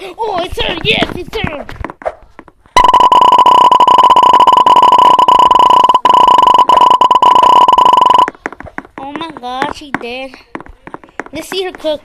Oh, it's her. Yes, it's her. Oh my God, she dead. Let's see her cook.